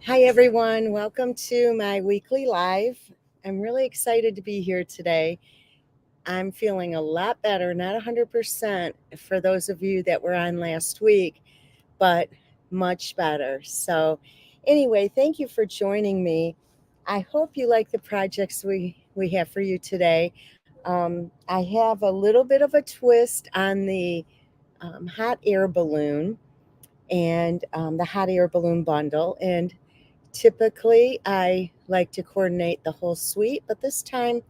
Hi, everyone. Welcome to my weekly live. I'm really excited to be here today. I'm feeling a lot better, not 100% for those of you that were on last week, but much better. So, anyway, thank you for joining me. I hope you like the projects we have for you today. I have a little bit of a twist on the hot air balloon and the hot air balloon bundle. And typically, I like to coordinate the whole suite, but this time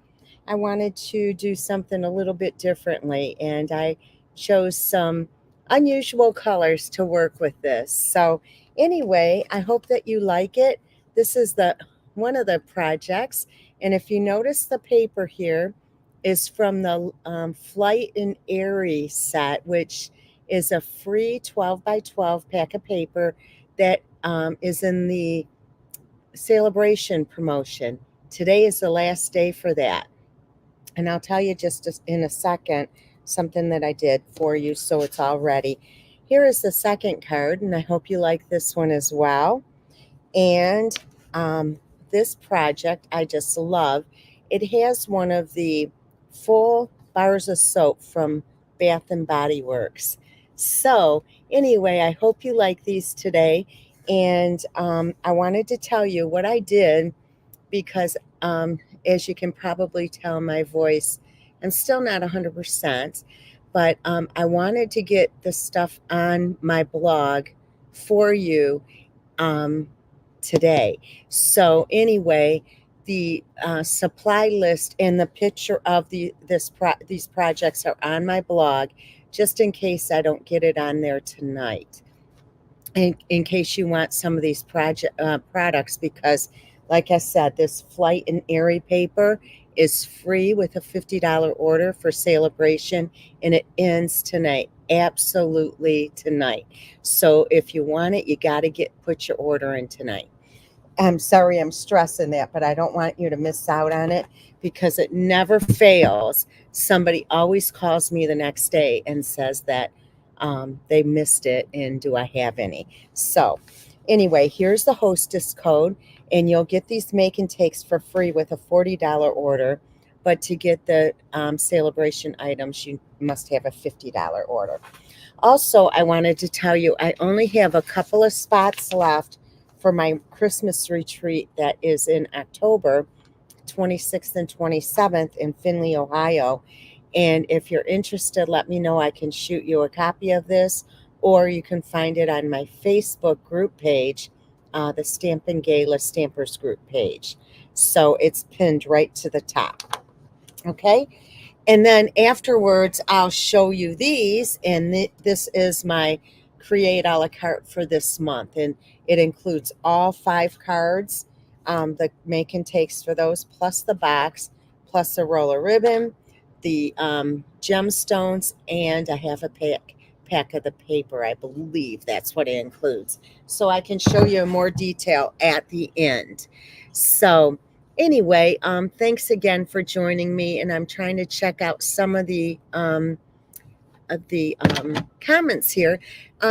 I wanted to do something a little bit differently, and I chose some unusual colors to work with this. So, anyway, I hope that you like it. This is the one of the projects, and if you notice, the paper here is from the Flight and Airy set, which is a free 12 by 12 pack of paper that is in the celebration promotion. Today is the last day for that. And I'll tell you just in a second something that I did for you so it's all ready. Here is the second card, and I hope you like this one as well. And um, this project I just love. It has one of the full bars of soap from Bath and Body Works. So, anyway, I hope you like these today. And I wanted to tell you what I did because, as you can probably tell, my voice, I'm still not 100%, but I wanted to get the stuff on my blog for you um, today. So anyway, the supply list and the picture of these projects are on my blog, just in case I don't get it on there tonight. In case you want some of these products, because, like I said, this Flight and Airy paper is free with a $50 order for celebration, and it ends tonight. Absolutely tonight. So if you want it, you got to get put your order in tonight. I'm sorry I'm stressing that, but I don't want you to miss out on it because it never fails. Somebody always calls me the next day and says that they missed it and do I have any. So, anyway, here's the hostess code, and you'll get these make and takes for free with a $40 order. But to get the celebration items, you must have a $50 order. Also, I wanted to tell you I only have a couple of spots left for my Christmas retreat that is in October 26th and 27th in Findlay, Ohio. And if you're interested, let me know. I can shoot you a copy of this, or you can find it on my Facebook group page, the Stampin' Gala Stampers group page. So it's pinned right to the top. Okay. And then afterwards, I'll show you these. And this is my Create a la carte for this month. And it includes all 5 cards, the make and takes for those, plus the box, plus a roll of ribbon, the gemstones, and I have a pack of the paper. I believe that's what it includes. So I can show you more detail at the end. So, anyway, thanks again for joining me, and I'm trying to check out some of the comments here.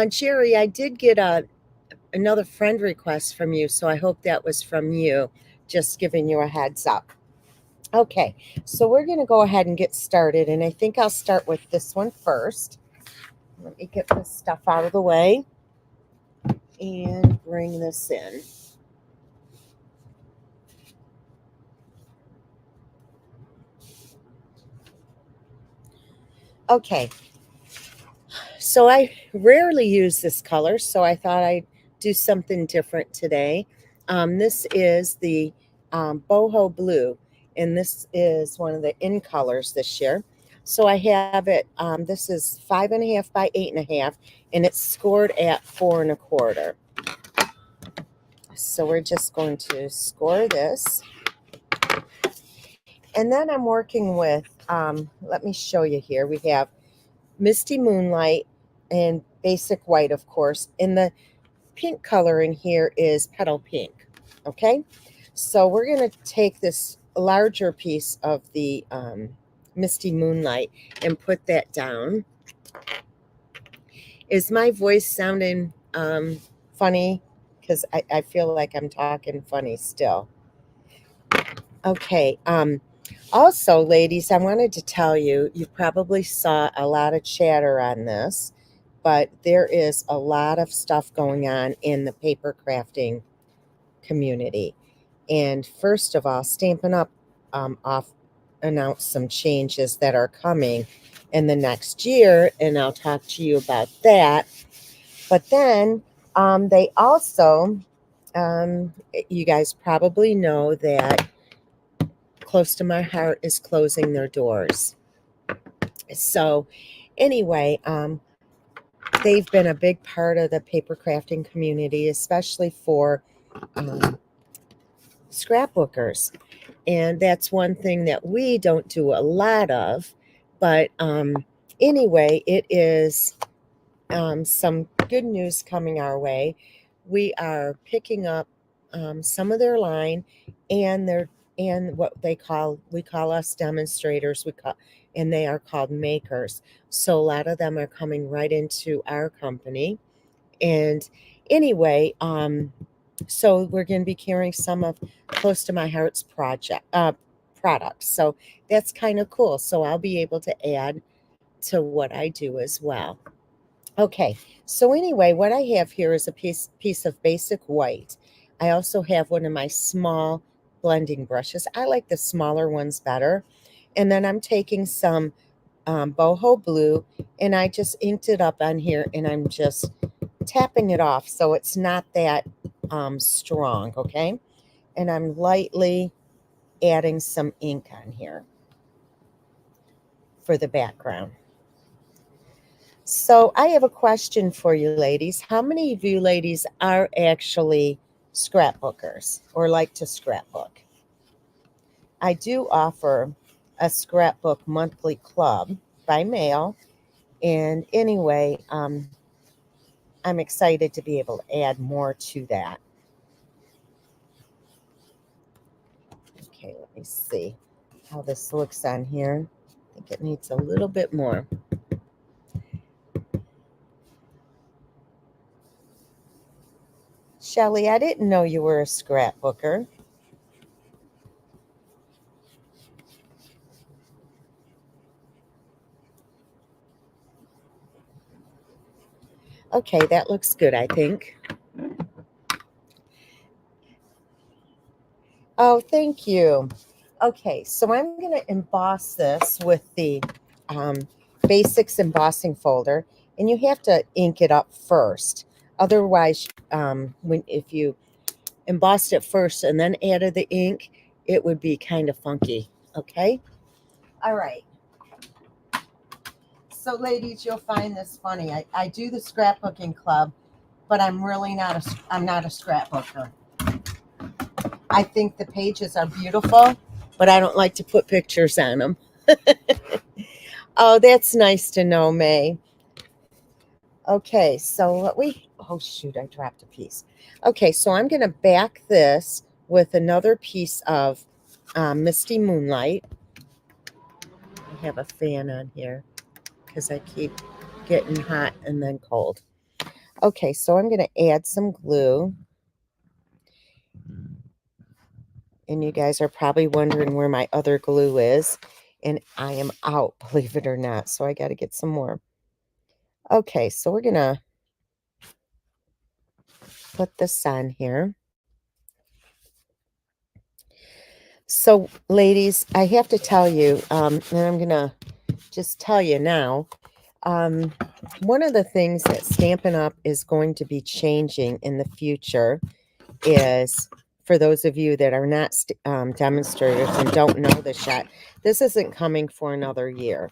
Jerry, I did get another friend request from you, so I hope that was from you. Just giving you a heads up. Okay, so we're going to go ahead and get started, and I think I'll start with this one first. Let me get this stuff out of the way and bring this in. Okay, so I rarely use this color, so I thought I'd do something different today. This is the boho blue, and this is one of the in colors this year. So I have it. This is 5.5 by 8.5, and it's scored at 4.25. So we're just going to score this, and then I'm working with. Let me show you here. We have Misty Moonlight and Basic White, of course. And the pink color in here is Petal Pink. Okay, so we're going to take this larger piece of the Misty Moonlight and put that down. Is my voice sounding funny? because I feel like I'm talking funny still. Okay. Also, ladies, I wanted to tell you, you probably saw a lot of chatter on this, but there is a lot of stuff going on in the paper crafting community. And first of all, Stampin' Up! Off announced some changes that are coming in the next year, and I'll talk to you about that. But then they also, you guys probably know that Close to My Heart is closing their doors. So, anyway, they've been a big part of the paper crafting community, especially for um, scrapbookers. And that's one thing that we don't do a lot of. But anyway, it is some good news coming our way. We are picking up some of their line, and their and what we call us demonstrators. And they are called makers. So a lot of them are coming right into our company. And anyway, so we're going to be carrying some of Close to My Heart's products. So that's kind of cool. So I'll be able to add to what I do as well. Okay, so anyway, what I have here is a piece of basic white. I also have one of my small blending brushes. I like the smaller ones better. And then I'm taking some boho blue, and I just inked it up on here, and I'm just tapping it off so it's not that strong, okay? And I'm lightly adding some ink on here for the background. So I have a question for you ladies. How many of you ladies are actually scrapbookers or like to scrapbook? I do offer a scrapbook monthly club by mail. And anyway, I'm excited to be able to add more to that. Okay, let me see how this looks on here. I think it needs a little bit more. Shelly, I didn't know you were a scrapbooker. Okay, that looks good, I think. Oh, thank you. Okay, so I'm going to emboss this with the um, Basics embossing folder, and you have to ink it up first. Otherwise, if you embossed it first and then added the ink, it would be kind of funky. Okay. All right. So, ladies, you'll find this funny. I do the scrapbooking club, but I'm really I'm not a scrapbooker. I think the pages are beautiful, but I don't like to put pictures on them. Oh, that's nice to know, May. Okay, so oh shoot, I dropped a piece. Okay, so I'm going to back this with another piece of Misty Moonlight. I have a fan on here because I keep getting hot and then cold. Okay, so I'm going to add some glue. And you guys are probably wondering where my other glue is. And I am out, believe it or not. So I got to get some more. Okay, so we're going to put this on here. So, ladies, I have to tell you, and I'm going to just tell you now, one of the things that Stampin' Up! Is going to be changing in the future is, for those of you that are not demonstrators and don't know this yet, this isn't coming for another year.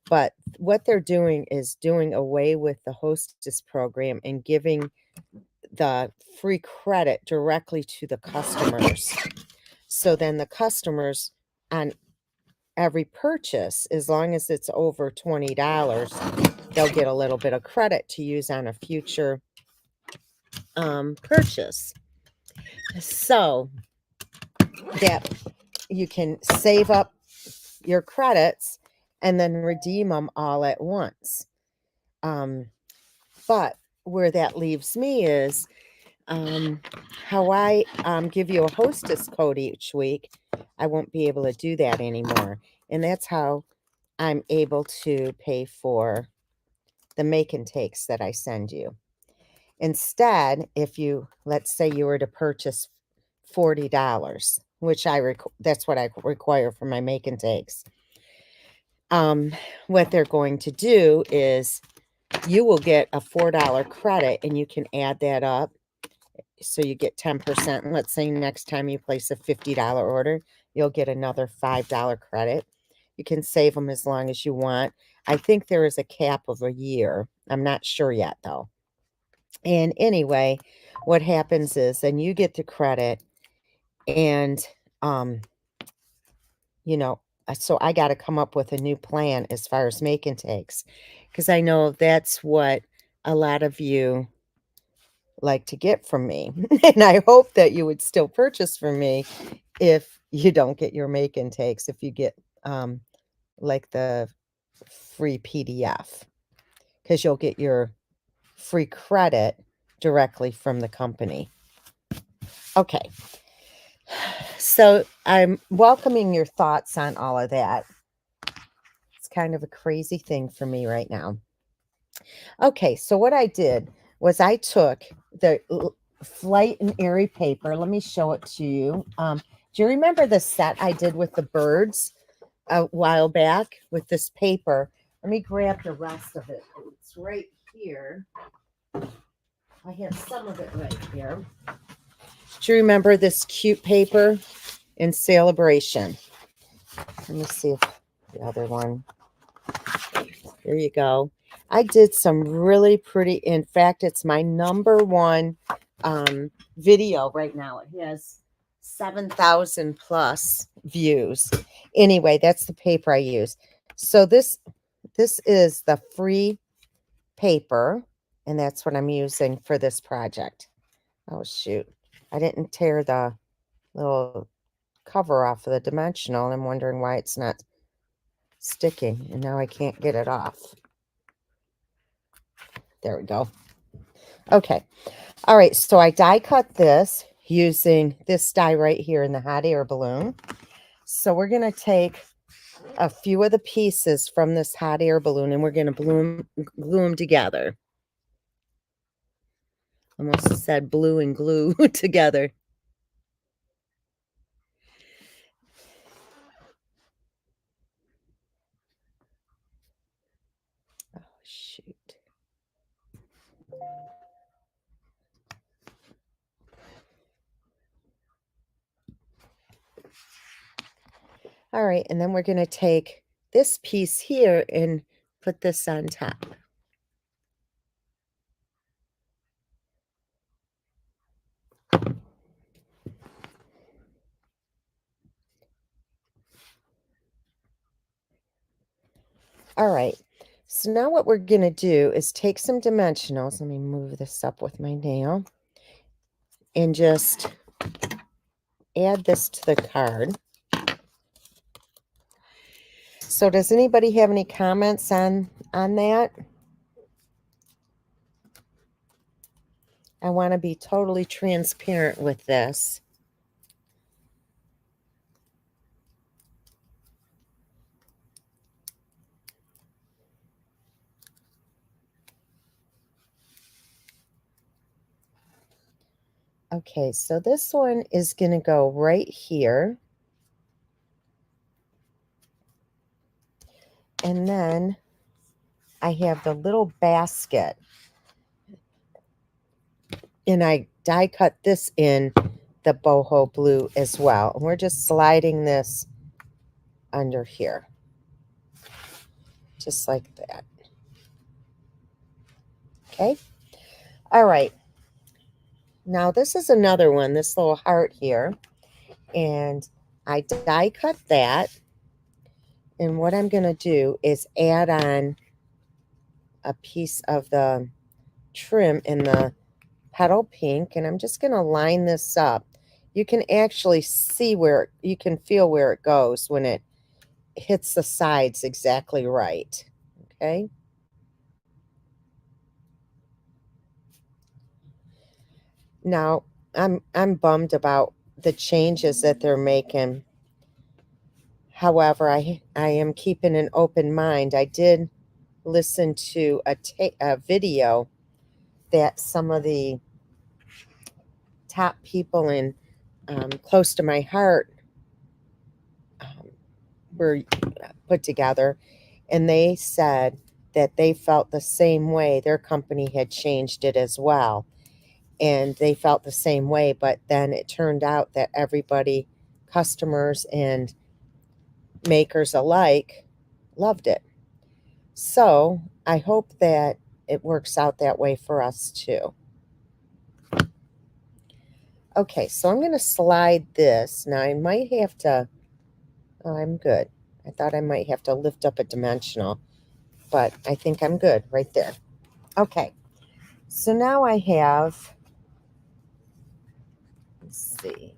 But what they're doing is doing away with the hostess program and giving the free credit directly to the customers. So then the customers on every purchase, as long as it's over $20, they'll get a little bit of credit to use on a future purchase. So that you can save up your credits and then redeem them all at once. But where that leaves me is how I give you a hostess code each week, I won't be able to do that anymore. And that's how I'm able to pay for the make and takes that I send you. Instead, if you, let's say you were to purchase $40, which that's what I require for my make and takes. What they're going to do is you will get a $4 credit and you can add that up. So you get 10%. And let's say next time you place a $50 order, you'll get another $5 credit. You can save them as long as you want. I think there is a cap of a year. I'm not sure yet though. And anyway, what happens is then you get the credit and you know, so I got to come up with a new plan as far as make and takes, because I know that's what a lot of you like to get from me. And I hope that you would still purchase from me if you don't get your make and takes, if you get like the free PDF, because you'll get your free credit directly from the company. Okay. So I'm welcoming your thoughts on all of that. It's kind of a crazy thing for me right now. Okay, so what I did was I took the Flight and Airy paper. Let me show it to you. Do you remember the set I did with the birds a while back with this paper? Let me grab the rest of it. It's right here. I have some of it right here. Do you remember this cute paper in Celebration? Let me see if the other one. There you go. I did some really pretty. In fact, it's my number one video right now. It has 7,000 plus views. Anyway, that's the paper I use. So this is the free paper, and that's what I'm using for this project. Oh shoot, I didn't tear the little cover off of the dimensional, and I'm wondering why it's not sticking, and now I can't get it off. There we go. Okay. All right. So I die cut this using this die right here in the hot air balloon. So we're going to take a few of the pieces from this hot air balloon and we're going to glue them together. Almost said blue and glue together. Oh, shoot. All right, and then we're going to take this piece here and put this on top. All right, so now what we're going to do is take some dimensionals. Let me move this up with my nail and just add this to the card. So does anybody have any comments on that? I want to be totally transparent with this. Okay, so this one is going to go right here. And then I have the little basket. And I die cut this in the boho blue as well. And we're just sliding this under here. Just like that. Okay. All right. Now this is another one, this little heart here. And I die cut that. And what I'm going to do is add on a piece of the trim in the petal pink. And I'm just going to line this up. You can actually see where, you can feel where it goes when it hits the sides exactly right. Okay. Now, I'm bummed about the changes that they're making. However, I am keeping an open mind. I did listen to a video that some of the top people in close to my heart um, were put together, and they said that they felt the same way. Their company had changed it as well, and they felt the same way. But then it turned out that everybody, customers and makers alike, loved it. So I hope that it works out that way for us too. Okay, so I'm going to slide this. Now I might have to, oh, I'm good. I thought I might have to lift up a dimensional, but I think I'm good right there. Okay, so now I have, let's see.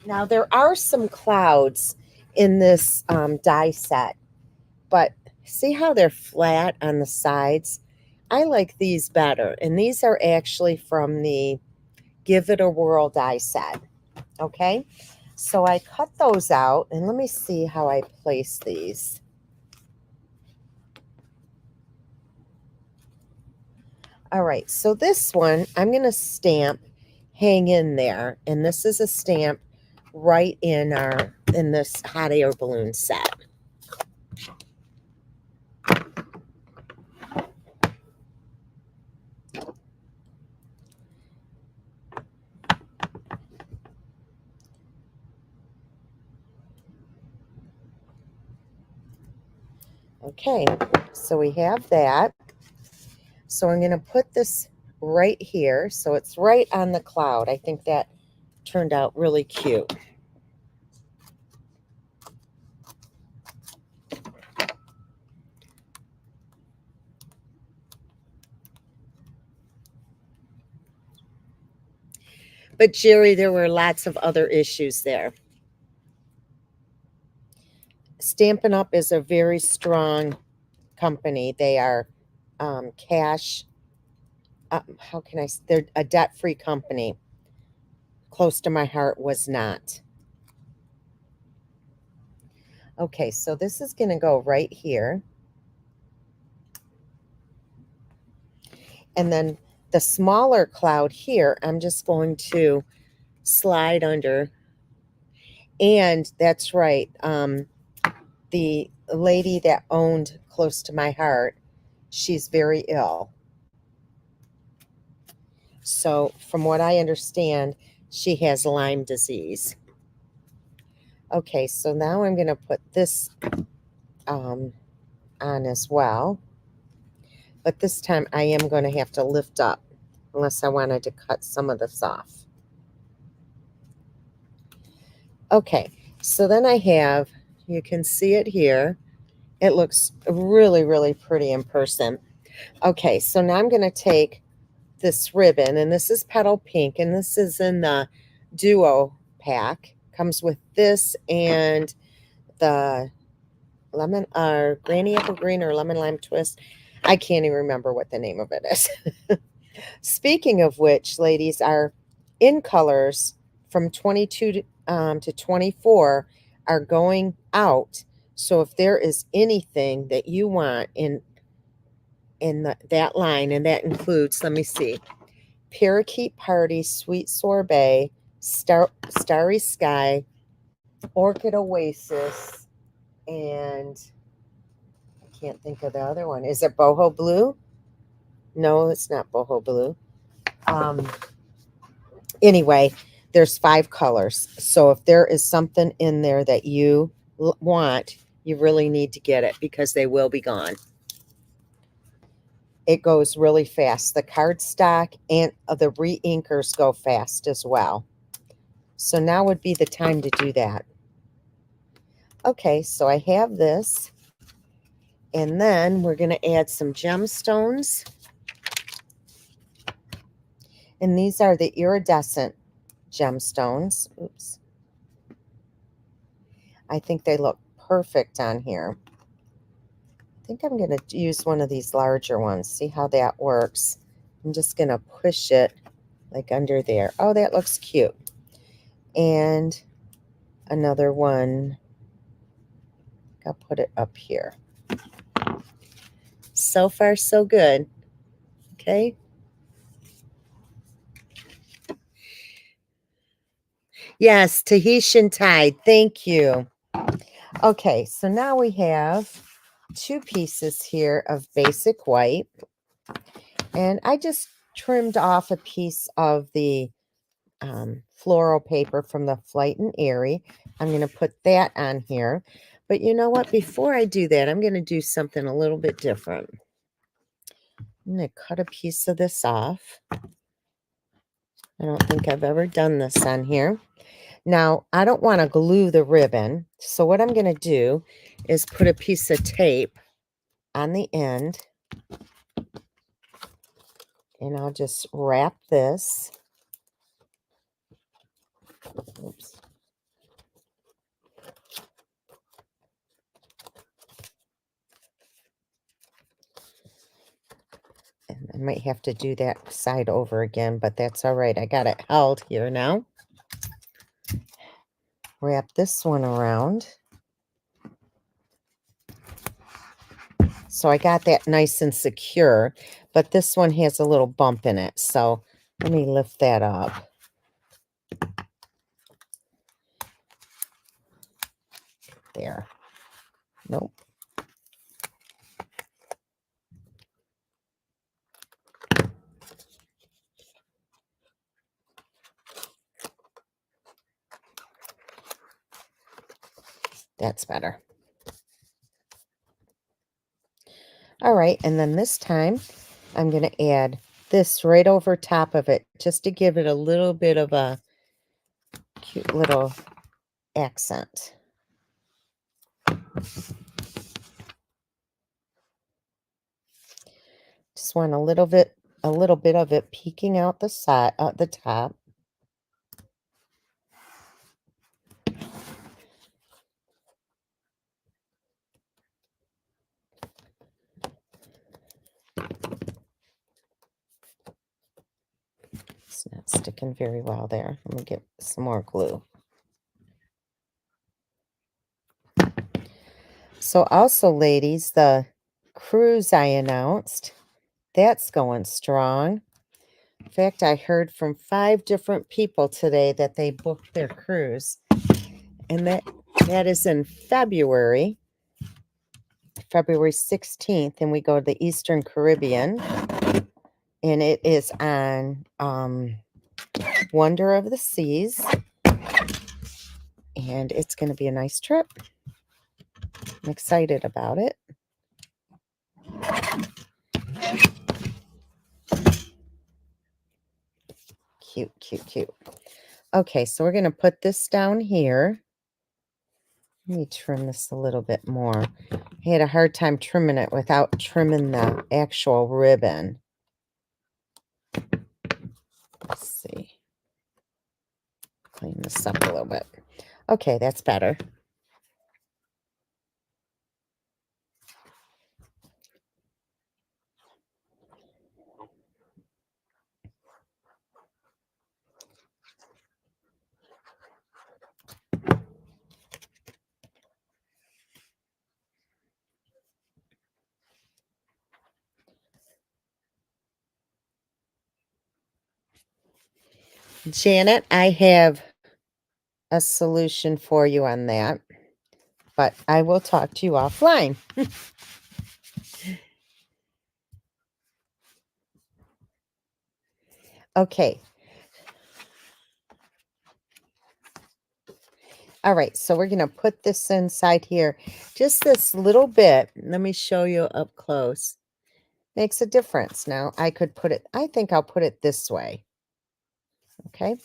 Now there are some clouds in this die set, but see how they're flat on the sides? I like these better, and these are actually from the Give It a Whirl die set. Okay, so I cut those out, and let me see how I place these. All right, so this one I'm going to stamp hang in there, and this is a stamp right in this hot air balloon set. Okay, so we have that. So I'm going to put this right here, so it's right on the cloud. I think that turned out really cute. But Jerry, there were lots of other issues there. Stampin' Up! Is a very strong company. They are cash, how can I, they're a debt-free company. Close to my heart was not. Okay, so this is going to go right here. And then the smaller cloud here, I'm just going to slide under. And that's right. The lady that owned Close to My Heart, she's very ill. So from what I understand, she has Lyme disease. Okay, so now I'm going to put this on as well. But this time I am going to have to lift up, unless I wanted to cut some of this off. Okay, so then I have, you can see it here. It looks really, really pretty in person. Okay, so now I'm going to take this ribbon, and this is Petal Pink, and this is in the Duo pack. Comes with this and the lemon or Granny Apple Green or Lemon Lime Twist. I can't even remember what the name of it is. Speaking of which, ladies, our in colors from 22 to 24 are going out. So if there is anything that you want in that line, and that includes, let me see, Parakeet Party, Sweet Sorbet, Starry Sky, Orchid Oasis, and I can't think of the other one. Is it Boho Blue? No, it's not Boho Blue. Anyway, there's 5 colors. So if there is something in there that you want, you really need to get it because they will be gone. It goes really fast. The cardstock and the re-inkers go fast as well. So now would be the time to do that. Okay, so I have this. And then we're going to add some gemstones. And these are the iridescent gemstones. Oops. I think they look perfect on here. I think I'm going to use one of these larger ones, see how that works. I'm just going to push it like under there. Oh, that looks cute. And another one, I'll put it up here. So far, so good. Okay. Yes, Tahitian Tide. Thank you. Okay, so now we have 2 pieces here of basic white. And I just trimmed off a piece of the floral paper from the Flight and Airy. I'm going to put that on here. But you know what? Before I do that, I'm going to do something a little bit different. I'm going to cut a piece of this off. I don't think I've ever done this on here. Now, I don't want to glue the ribbon. So what I'm going to do is put a piece of tape on the end. And I'll just wrap this. Oops. And I might have to do that side over again, but that's all right. I got it held here now. Wrap this one around. So I got that nice and secure, but this one has a little bump in it. So let me lift that up. There. Nope. That's better. All right, and then this time I'm going to add this right over top of it just to give it a little bit of a cute little accent. Just want a little bit of it peeking out the side, the top. It's not sticking very well there. Let me get some more glue. So also, ladies, the cruise I announced, that's going strong. In fact, I heard from 5 different people today that they booked their cruise. And that is in February 16th, and we go to the Eastern Caribbean. And it is on Wonder of the Seas. And it's going to be a nice trip. I'm excited about it. Cute, cute, cute. Okay, so we're going to put this down here. Let me trim this a little bit more. I had a hard time trimming it without trimming the actual ribbon. Let's see. Clean this up a little bit. Okay, that's better. Janet, I have a solution for you on that, but I will talk to you offline. Okay. All right, so we're going to put this inside here. Just this little bit. Let me show you up close. Makes a difference. Now, I could put it, I think I'll put it this way. Okay.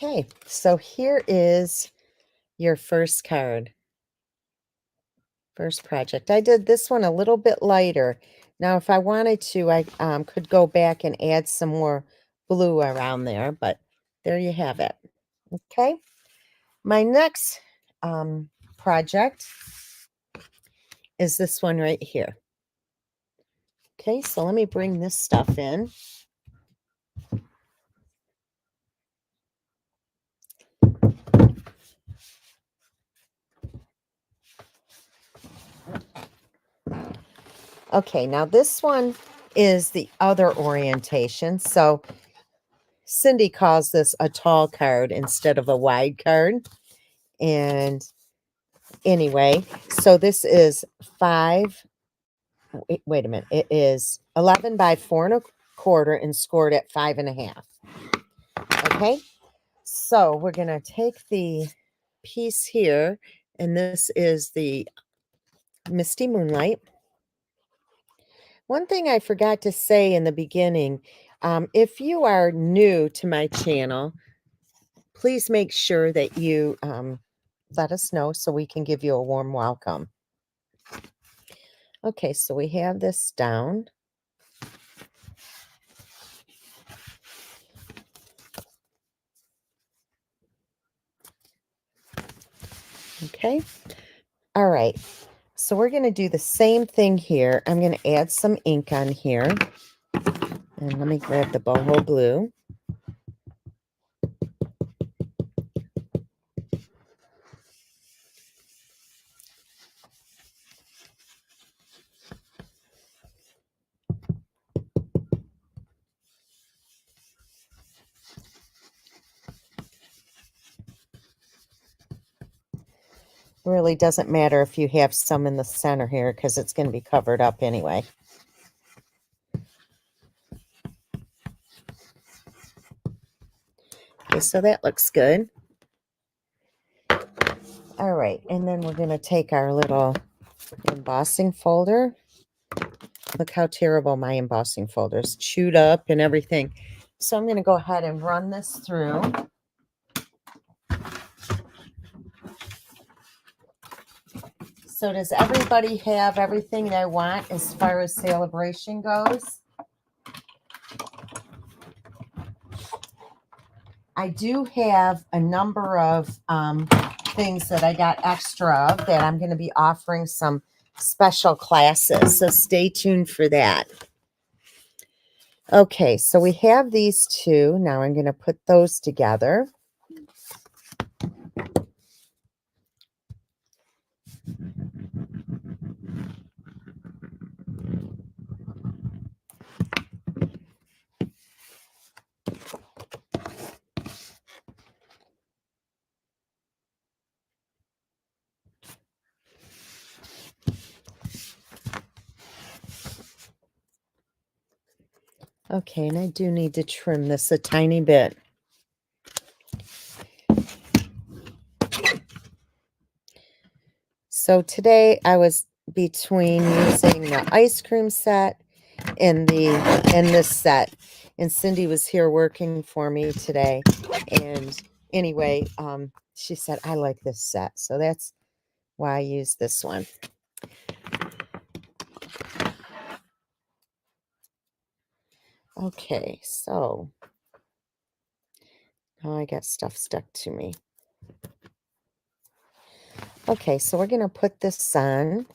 Okay, so here is your first card. First project. I did this one a little bit lighter. Now, if I wanted to, I could go back and add some more blue around there, but there you have it. Okay. My next project is this one right here. Okay, so let me bring this stuff in. Okay, now this one is the other orientation. So Cindy calls this a tall card instead of a wide card. And anyway, so this is wait a minute. It is 11 by 4 1/4 and scored at 5.5. Okay, so we're going to take the piece here, and this is the Misty Moonlight. One thing I forgot to say in the beginning, if you are new to my channel, please make sure that you let us know so we can give you a warm welcome. Okay, so we have this down. Okay, all right. So we're going to do the same thing here. I'm going to add some ink on here. And let me grab the boho blue. Really doesn't matter if you have some in the center here because it's going to be covered up anyway. Okay, so that looks good. All right, and then we're going to take our little embossing folder. Look how terrible my embossing folder is, chewed up and everything. So I'm going to go ahead and run this through. So does everybody have everything they want as far as celebration goes? I do have a number of things that I got extra of that I'm going to be offering some special classes. So stay tuned for that. Okay, so we have these two. Now I'm going to put those together. Okay, and I do need to trim this a tiny bit. So today I was between using the ice cream set and this set, and Cindy was here working for me today. And anyway, she said I like this set, so that's why I use this one. Okay, so now I got stuff stuck to me. Okay, so we're going to put this on.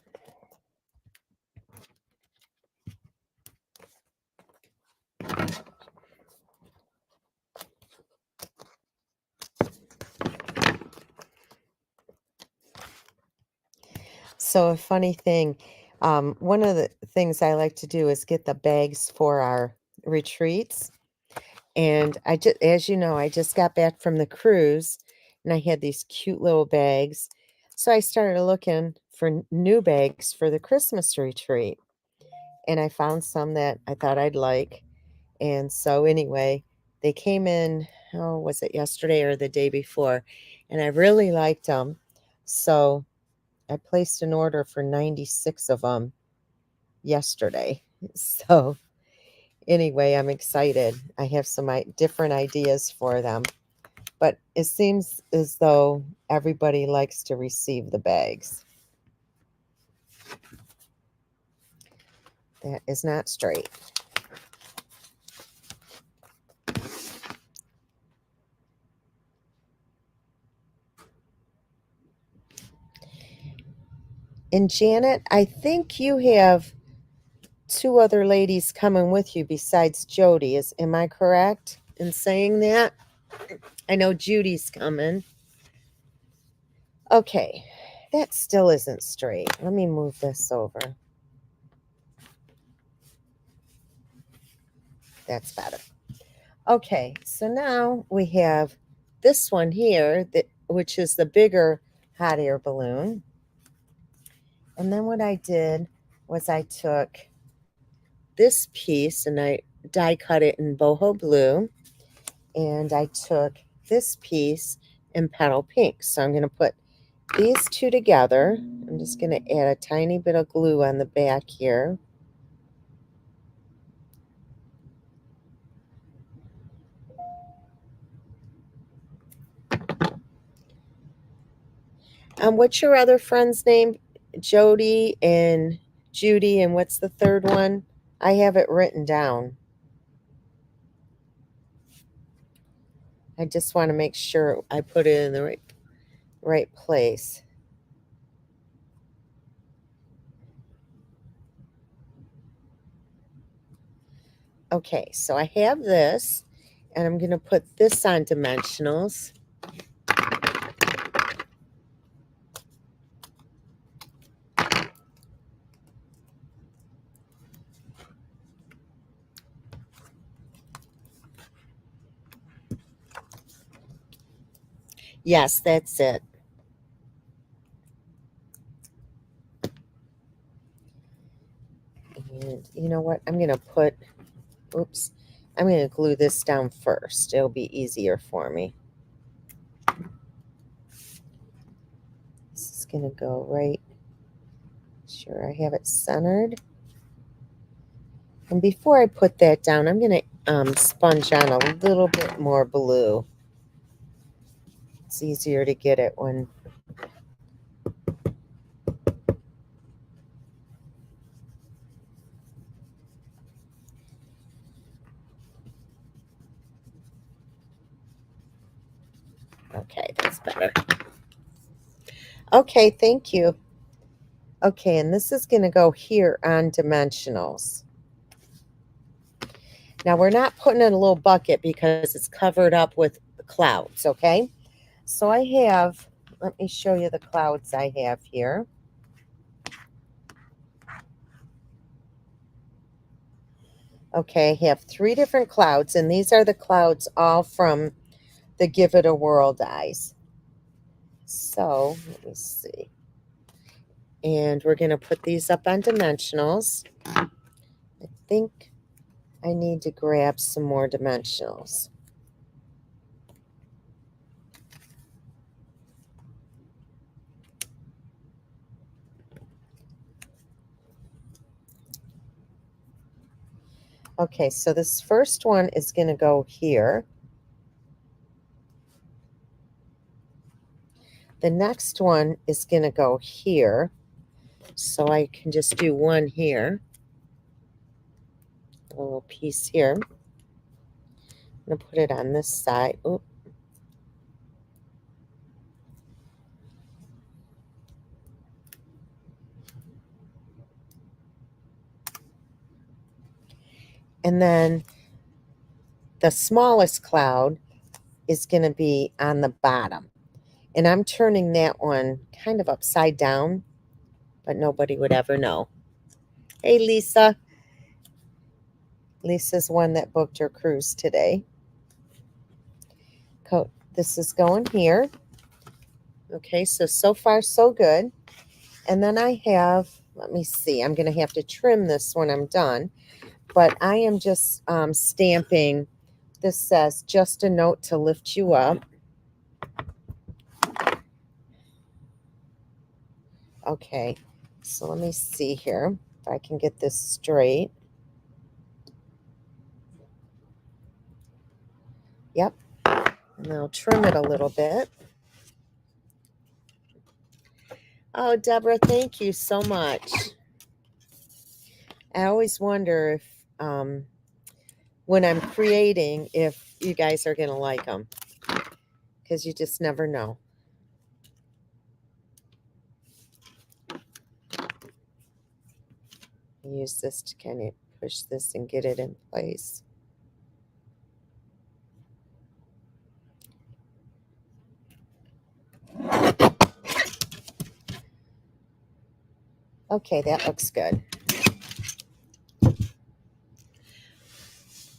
So a funny thing, one of the things I like to do is get the bags for our retreats. And I just, as you know, I just got back from the cruise and I had these cute little bags. So I started looking for new bags for the Christmas retreat. And I found some that I thought I'd like. And so anyway, they came in, oh, was it yesterday or the day before? And I really liked them. So I placed an order for 96 of them yesterday. So anyway, I'm excited. I have some different ideas for them. but it seems as though everybody likes to receive the bags. That is not straight. And Janet, I think you have two other ladies coming with you besides Jody. Am I correct in saying that? I know Judy's coming. Okay, that still isn't straight. Let me move this over. That's better. Okay, so now we have this one here, which is the bigger hot air balloon. And then what I did was I took this piece and I die cut it in boho blue. And I took this piece in petal pink. So I'm going to put these two together. I'm just going to add a tiny bit of glue on the back here. What's your other friend's name? Jody and Judy, and what's the third one? I have it written down. I just want to make sure I put it in the right place. Okay, so I have this, and I'm going to put this on dimensionals. Yes, that's it. And you know what? I'm going to put, oops, I'm going to glue this down first. It'll be easier for me. This is going to go right. Sure, I have it centered. And before I put that down, I'm going to sponge on a little bit more blue. It's easier to get it when okay, that's better. Okay, thank you. Okay, and this is going to go here on dimensionals. Now, we're not putting in a little bucket because it's covered up with clouds, okay? So I have, let me show you the clouds I have here. Okay, I have 3 different clouds, and these are the clouds all from the Give It a Whirl dies. So, let me see. And we're going to put these up on dimensionals. I think I need to grab some more dimensionals. Okay, so this first one is going to go here. The next one is going to go here. So I can just do one here. A little piece here. I'm going to put it on this side. Oop. And then the smallest cloud is going to be on the bottom. And I'm turning that one kind of upside down, but nobody would ever know. Hey, Lisa. Lisa's one that booked her cruise today. This is going here. Okay, so far so good. And then I have, let me see, I'm going to have to trim this when I'm done. But I am just stamping. This says, just a note to lift you up. Okay, so let me see here if I can get this straight. Yep. And And I'll trim it a little bit. Oh, Deborah, thank you so much. I always wonder if, when I'm creating, if you guys are going to like them, because you just never know. Use this to kind of push this and get it in place. Okay, that looks good.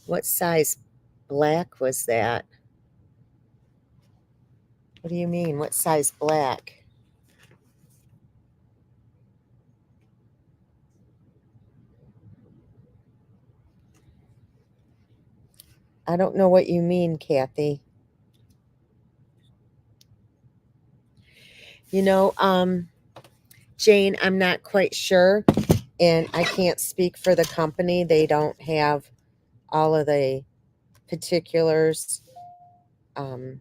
What size black was that? What do you mean? What size black? I don't know what you mean, Kathy. You know, Jane, I'm not quite sure, and I can't speak for the company. They don't have all of the particulars done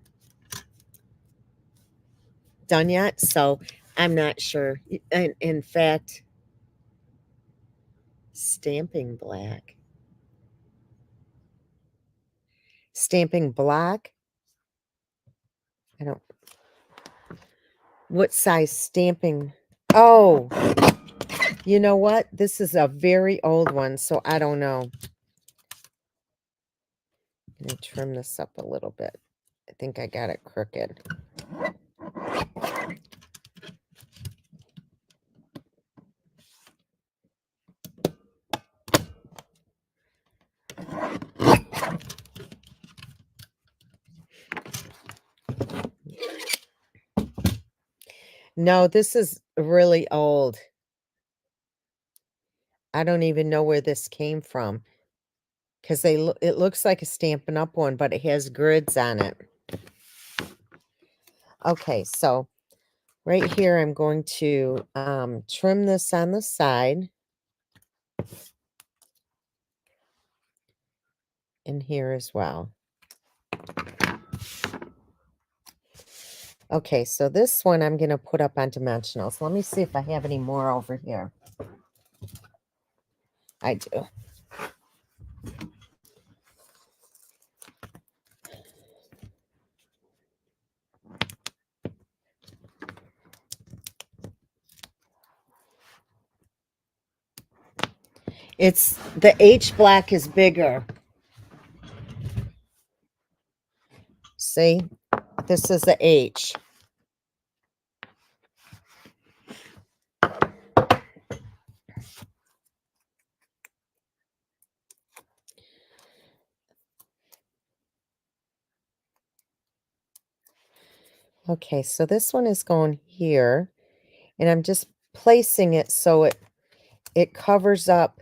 yet, so I'm not sure. In fact, stamping black. Stamping black? I don't. What size stamping? Oh, you know what? This is a very old one, so I don't know. Let me trim this up a little bit. I think I got it crooked. No, this is really old. I don't even know where this came from, because it looks like a Stampin' Up one, but it has grids on it. Okay, so right here, I'm going to trim this on the side. And here as well. Okay, so this one I'm going to put up on dimensionals. Let me see if I have any more over here. I do. It's the H black is bigger. See, this is the H. Okay, so this one is going here, and I'm just placing it so it covers up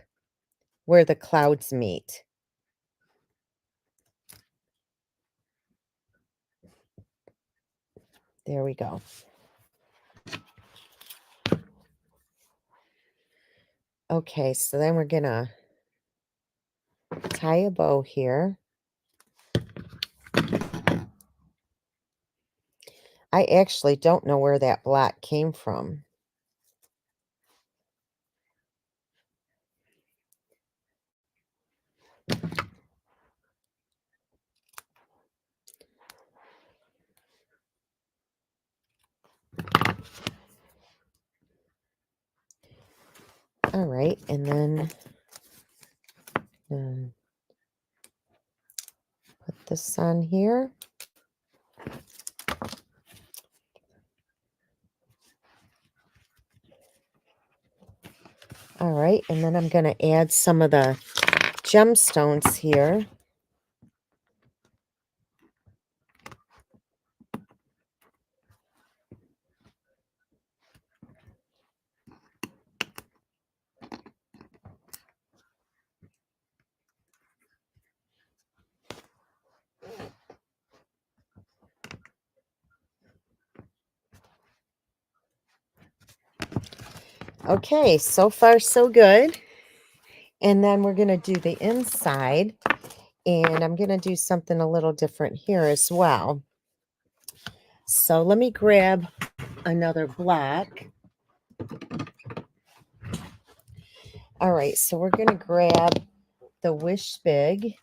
where the clouds meet. There we go. Okay, so then we're gonna tie a bow here. I actually don't know where that black came from. All right, and then put this on here. All right, and then I'm going to add some of the gemstones here. Okay, so far so good. And then we're going to do the inside, and I'm going to do something a little different here as well. So let me grab another block. All right, so we're going to grab the Wish Big.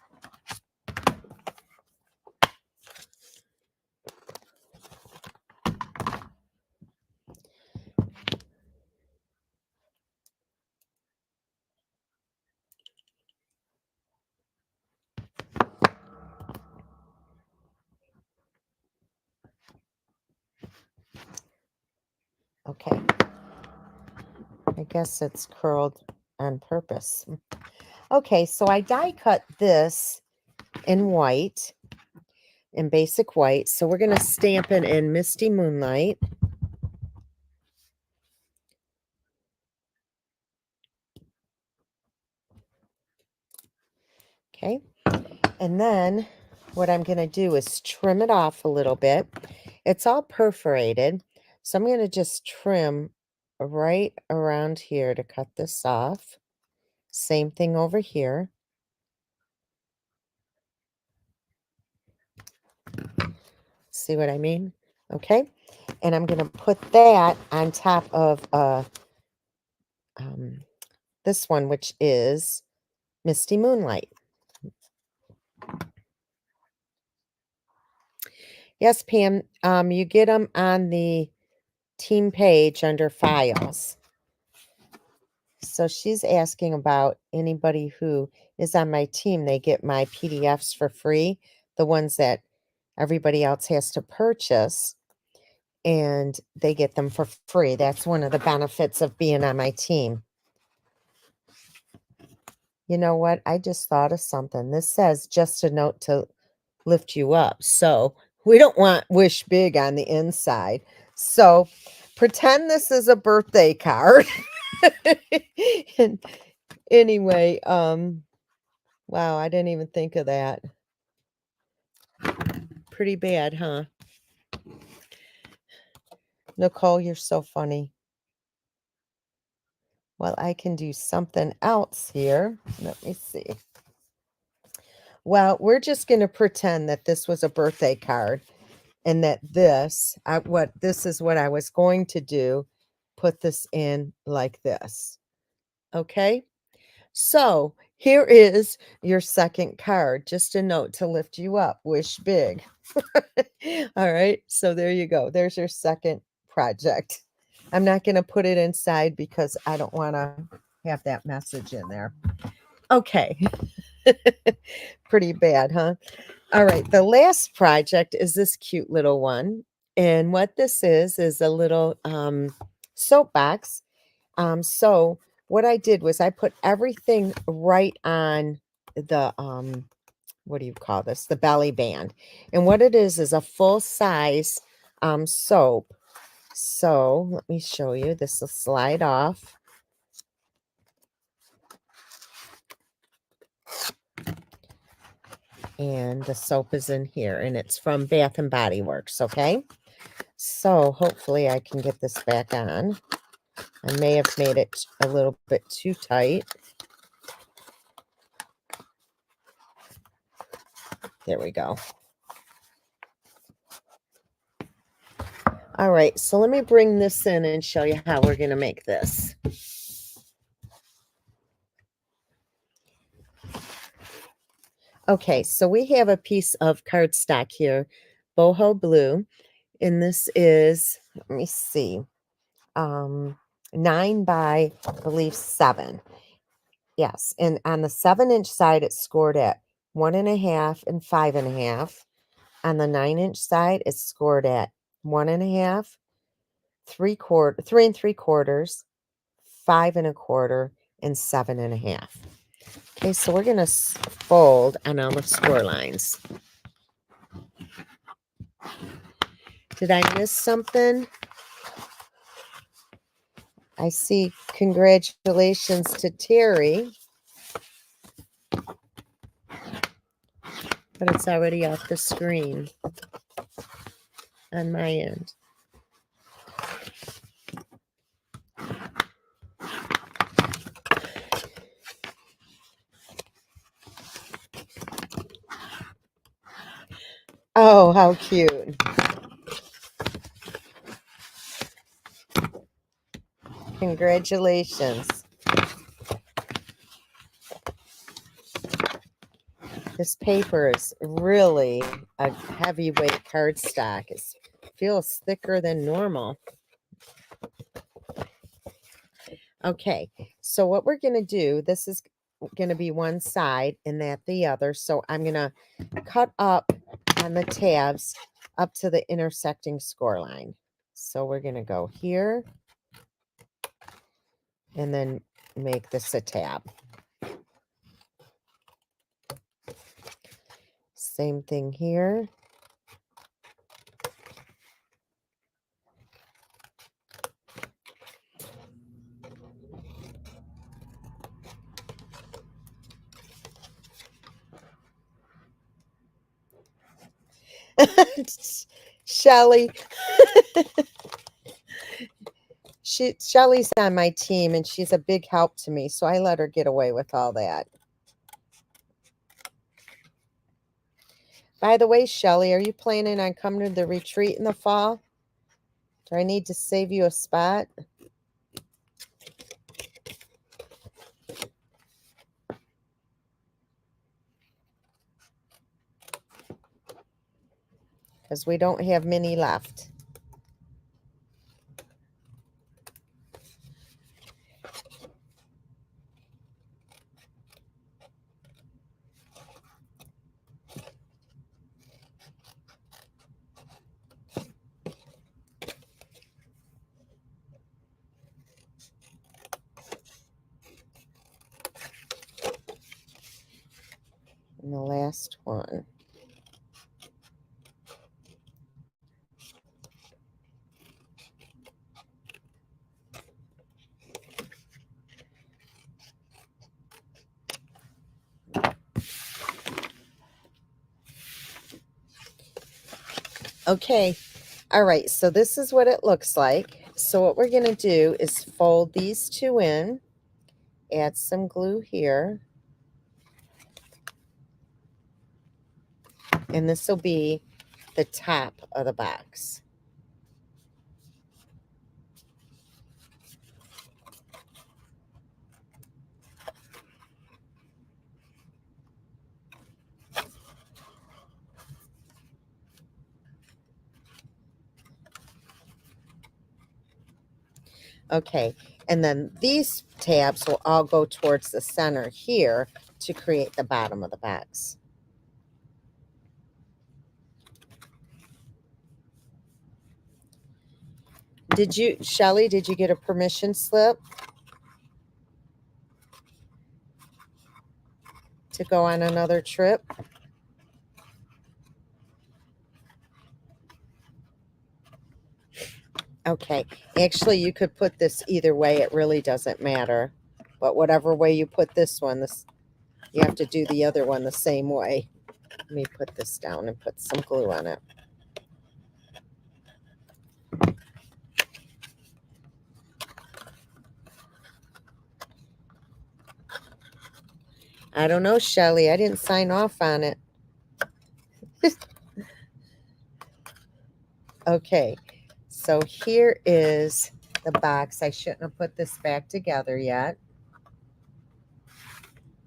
Okay. I guess it's curled on purpose. Okay, so I die cut this in white, in basic white. So we're going to stamp it in Misty Moonlight. Okay. And then what I'm going to do is trim it off a little bit. It's all perforated. So I'm going to just trim right around here to cut this off. Same thing over here. See what I mean? Okay. And I'm going to put that on top of this one, which is Misty Moonlight. Yes, Pam, you get them on the team page under files. So she's asking about anybody who is on my team. They get my PDFs for free, the ones that everybody else has to purchase, and they get them for free. That's one of the benefits of being on my team. You know what? I just thought of something. This says just a note to lift you up. So we don't want Wish Big on the inside. So pretend this is a birthday card. And anyway, wow, I didn't even think of that. Pretty bad, huh? Nicole, you're so funny. Well, I can do something else here. Let me see. Well, we're just going to pretend that this was a birthday card and that this is what I was going to do. Put this in like this. Okay? So here is your second card. Just a note to lift you up. Wish Big. All right. So there you go. There's your second project. I'm not going to put it inside because I don't want to have that message in there. Okay. Pretty bad, huh? All right. The last project is this cute little one. And what this is a little soapbox. So what I did was I put everything right on the what do you call this? The belly band. And what it is a full size soap. So let me show you. This will slide off. And the soap is in here, and it's from Bath and Body Works. Okay. So hopefully I can get this back on. I may have made it a little bit too tight. There we go. All right, so let me bring this in and show you how we're going to make this. Okay, so we have a piece of cardstock here, boho blue, and this is, let me see, 9 by, I believe, 7. Yes, and on the 7-inch side, it's scored at 1.5 and 5.5. On the 9-inch side, it's scored at 1.5, 3 and 3/4, 5 1/4, and 7.5. Okay, so we're going to fold on all the score lines. Did I miss something? I see congratulations to Terry. But it's already off the screen on my end. Oh, how cute. Congratulations. This paper is really a heavyweight cardstock. It feels thicker than normal. Okay, so what we're going to do, this is going to be one side and that the other. So I'm going to cut up on the tabs up to the intersecting score line. So we're going to go here and then make this a tab. Same thing here. Shelly. Shelly's on my team and she's a big help to me, so I let her get away with all that. By the way, Shelly, are you planning on coming to the retreat in the fall? Do I need to save you a spot? Because we don't have many left. And the last one. Okay, all right, so this is what it looks like. So what we're going to do is fold these two in, add some glue here, and this will be the top of the box. Okay, and then these tabs will all go towards the center here to create the bottom of the box. Did you, Shelly, did you get a permission slip to go on another trip? Okay, actually you could put this either way. It really doesn't matter. But whatever way you put this one, you have to do the other one the same way. Let me put this down and put some glue on it. I don't know, Shelly. I didn't sign off on it. Okay, so here is the box. I shouldn't have put this back together yet.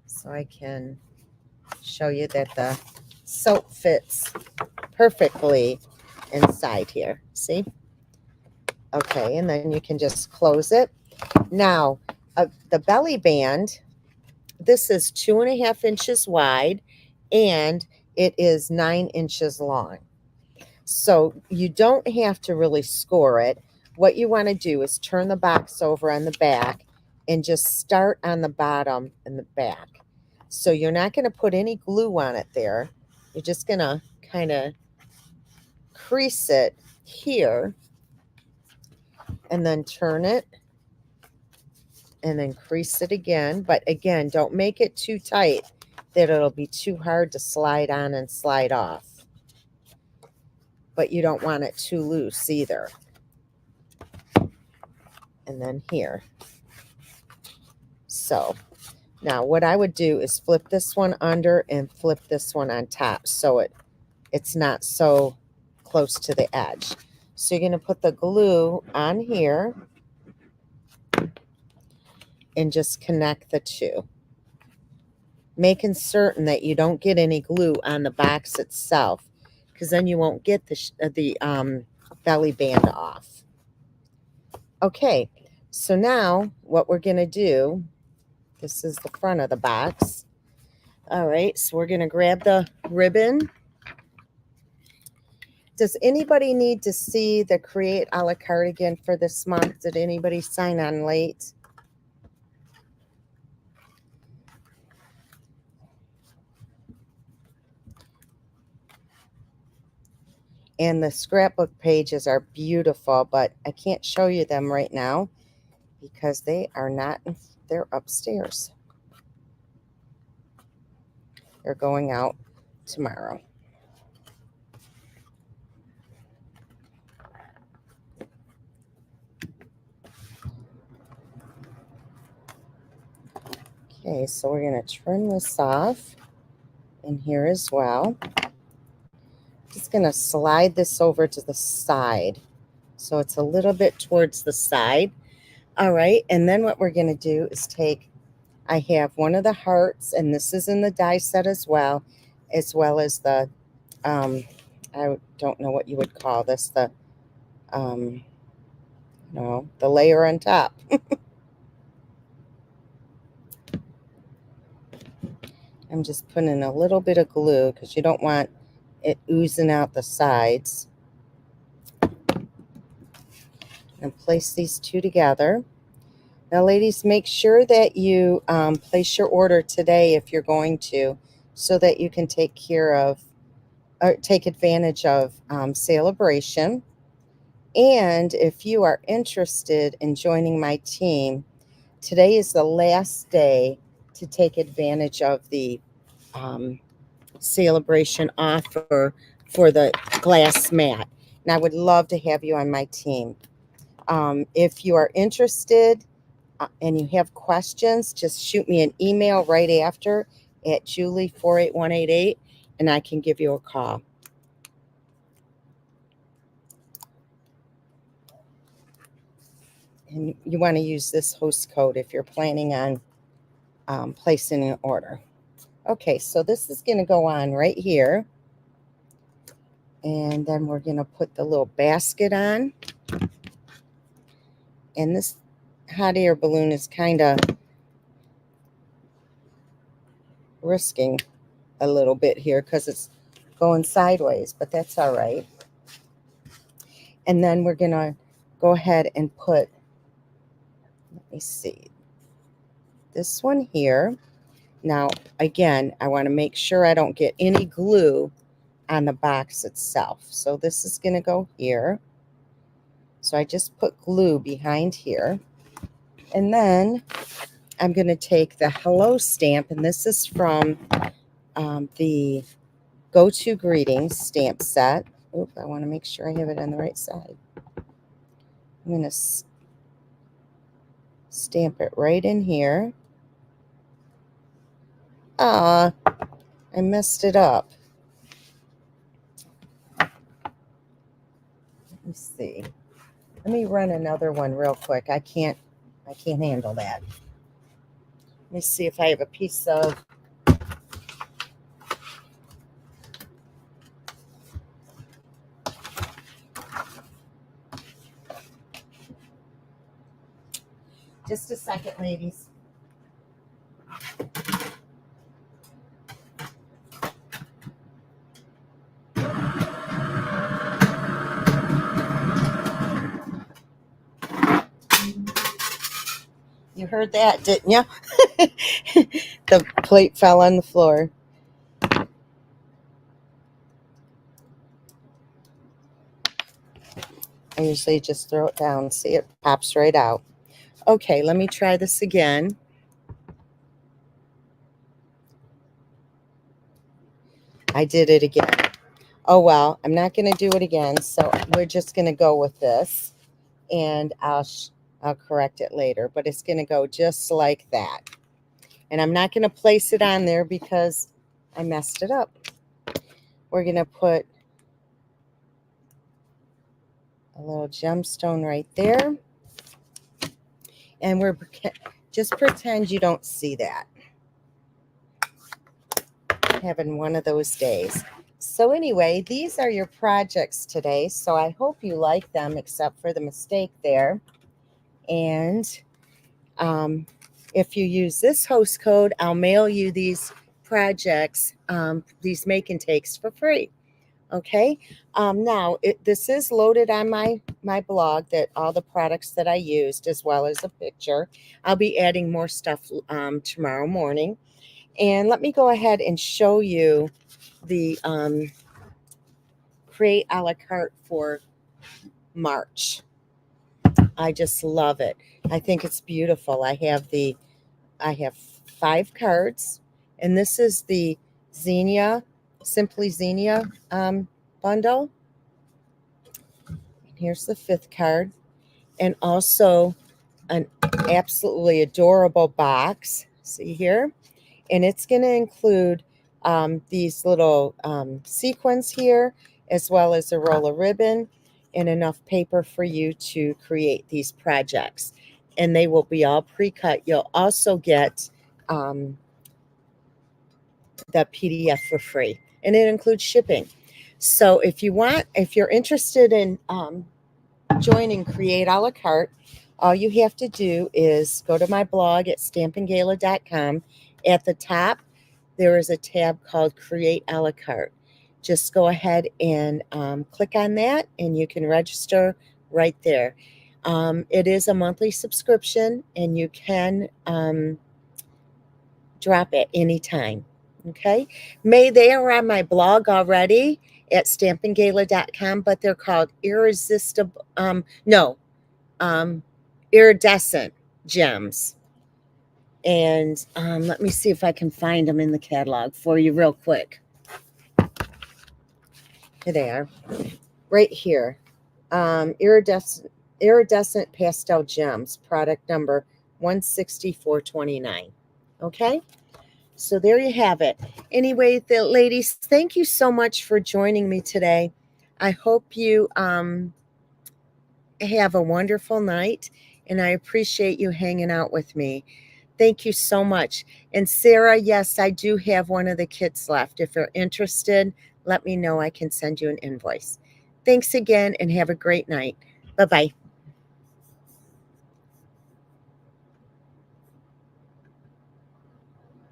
So I can show you that the soap fits perfectly inside here. See? Okay, and then you can just close it. Now, the belly band, this is 2.5 inches wide and it is 9 inches long. So you don't have to really score it. What you want to do is turn the box over on the back and just start on the bottom and the back. So you're not going to put any glue on it there. You're just going to kind of crease it here and then turn it and then crease it again. But again, don't make it too tight that it'll be too hard to slide on and slide off. But you don't want it too loose either. And then here. So now what I would do is flip this one under and flip this one on top so it's not so close to the edge. So you're going to put the glue on here. and just connect the two, making certain that you don't get any glue on the box itself, because then you won't get the belly band off. Okay, so now what we're going to do, this is the front of the box. All right, so we're going to grab the ribbon. Does anybody need to see the Create a la Cardigan for this month? Did anybody sign on late? And the scrapbook pages are beautiful, but I can't show you them right now because they are not, they're upstairs. They're going out tomorrow. Okay, so we're going to trim this off in here as well. Just going to slide this over to the side, so it's a little bit towards the side. All right, and then what we're going to do is take, I have one of the hearts, and this is in the die set as well as the, I don't know what you would call this, the, the layer on top. I'm just putting in a little bit of glue because you don't want it oozing out the sides. And place these two together. Now, ladies, make sure that you place your order today if you're going to, so that you can take advantage of Celebration. And if you are interested in joining my team, today is the last day to take advantage of the Celebration offer for the glass mat. And I would love to have you on my team. If you are interested and you have questions, just shoot me an email right after at Julie48188, and I can give you a call. And you want to use this host code if you're planning on placing an order. Okay, so this is going to go on right here. And then we're going to put the little basket on. And this hot air balloon is kind of risking a little bit here because it's going sideways, but that's all right. And then we're going to go ahead and put, let me see, this one here. Now, again, I want to make sure I don't get any glue on the box itself. So this is going to go here. So I just put glue behind here. And then I'm going to take the Hello stamp, and this is from the Go To Greetings stamp set. Oop, I want to make sure I have it on the right side. I'm going to stamp it right in here. I messed it up. Let me see. Let me run another one real quick. I can't handle that. Let me see if I have a piece of just a second, ladies. You heard that, didn't you? The plate fell on the floor. I usually just throw it down. See, it pops right out. Okay, let me try this again. I did it again. Oh, well, I'm not going to do it again, so we're just going to go with this, and I'll correct it later, but it's going to go just like that. And I'm not going to place it on there because I messed it up. We're going to put a little gemstone right there. And we're Just pretend you don't see that. Having one of those days. So anyway, these are your projects today. So I hope you like them, except for the mistake there. And if you use this host code, I'll mail you these projects, these make and takes for free. Okay. Now this is loaded on my blog, that all the products that I used, as well as a picture. I'll be adding more stuff tomorrow morning. And let me go ahead and show you the create a la carte for March. I just love it. I think it's beautiful. I have 5 cards, and this is the Xenia, Simply Xenia bundle. Here's the 5th card, and also an absolutely adorable box. See here? And it's going to include these little sequins here, as well as a roll of ribbon and enough paper for you to create these projects. And they will be all pre-cut. You'll also get the PDF for free, and it includes shipping. So if you're interested in joining Create a la carte, all you have to do is go to my blog at stampinggala.com. At the top, there is a tab called Create a la carte. Just go ahead and click on that, and you can register right there. It is a monthly subscription, and you can drop at any time. Okay. They are on my blog already at stampinggala.com, but they're called iridescent gems. And let me see if I can find them in the catalog for you real quick. Here they are, right here. Iridescent pastel gems, product number 16429. Okay. So there you have it. Anyway, ladies, thank you so much for joining me today. I hope you have a wonderful night, and I appreciate you hanging out with me. Thank you so much. And Sarah, yes, I do have one of the kits left. If you're interested, let me know. I can send you an invoice. Thanks again, and have a great night. Bye-bye.